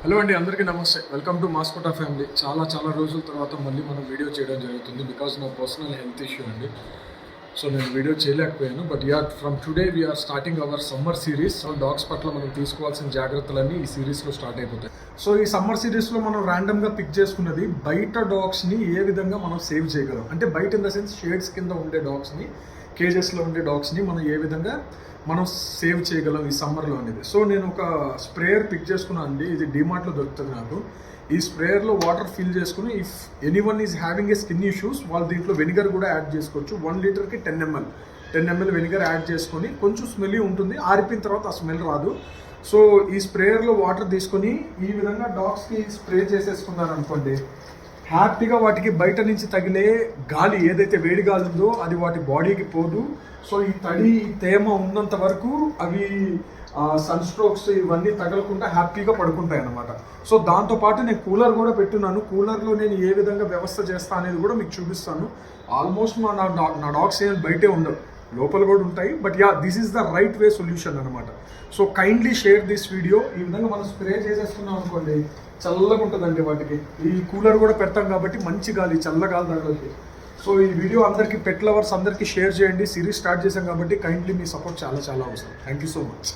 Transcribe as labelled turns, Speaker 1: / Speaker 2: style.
Speaker 1: Hello అండి, అందరికీ నమస్తే. వెల్కమ్ టు మాస్కోటా ఫ్యామిలీ. చాలా రోజుల తర్వాత మళ్ళీ మనం వీడియో చేయడం జరుగుతుంది బికాజ్ నా పర్సనల్ హెల్త్ ఇష్యూ అండి. సో నేను వీడియో చేయలేకపోయాను. But from today we're starting our summer series. Dogs పట్ల మనం తీసుకోవాల్సిన జాగ్రత్తలన్నీ ఈ సిరీస్లో స్టార్ట్ అయిపోతాయి. సో ఈ సమ్మర్ సిరీస్లో మనం ర్యాండమ్గా పిక్ చేసుకున్నది బయట డాగ్స్ని ఏ విధంగా మనం సేవ్ చేయగలం, అంటే బయట ఇన్ ద సెన్స్ షేడ్స్ కింద ఉండే డాగ్స్ని, కేజెస్లో ఉండే డాగ్స్ని మనం ఏ విధంగా మనం సేవ్ చేయగలం ఈ సమ్మర్లో అనేది. సో నేను ఒక స్ప్రేయర్ పిక్ చేసుకున్నాను అండి. ఇది డిమార్ట్లో దొరుకుతుంది నాకు. ఈ స్ప్రేయర్లో వాటర్ ఫిల్ చేసుకుని if anyone is having a skin issues వాళ్ళు దీంట్లో వెనిగర్ కూడా యాడ్ చేసుకోవచ్చు. 1 లీటర్కి 10 ml వెనిగర్ యాడ్ చేసుకొని, కొంచెం స్మెల్లీ ఉంటుంది, ఆరిపోయిన తర్వాత ఆ స్మెల్ రాదు. సో ఈ స్ప్రేయర్లో వాటర్ తీసుకొని ఈ విధంగా డాగ్స్కి స్ప్రే చేసేసుకున్నారు అనుకోండి, హ్యాపీగా వాటికి బయట నుంచి తగిలే గాలి ఏదైతే వేడి గాలి ఉందో అది వాటి బాడీకి పోదు. సో ఈ తడి తేమ ఉన్నంత వరకు అవి సన్ స్ట్రోక్స్ ఇవన్నీ తగలకుండా హ్యాపీగా పడుకుంటాయి అన్నమాట. సో దాంతోపాటు నేను కూలర్ కూడా పెట్టున్నాను. కూలర్లో నేను ఏ విధంగా వ్యవస్థ చేస్తా అనేది కూడా మీకు చూపిస్తాను. ఆల్మోస్ట్ నా డాగ్స్ ఏం బయటే ఉండవు, లోపల కూడా ఉంటాయి. But this is the right way solution అనమాట. So kindly share this video. ఈ విధంగా మనం స్ప్రే చేసేసుకున్నాం అనుకోండి, చల్లగా ఉంటుందండి వాటికి. ఈ కూలర్ కూడా పెడతాం కాబట్టి మంచి గాలి, చల్ల గాలి తగలదు. సో ఈ వీడియో అందరికీ, పెట్ లవర్స్ అందరికీ షేర్ చేయండి. సిరీస్ స్టార్ట్ చేశాం కాబట్టి కైండ్లీ మీ సపోర్ట్ చాలా అవసరం. Thank you so much.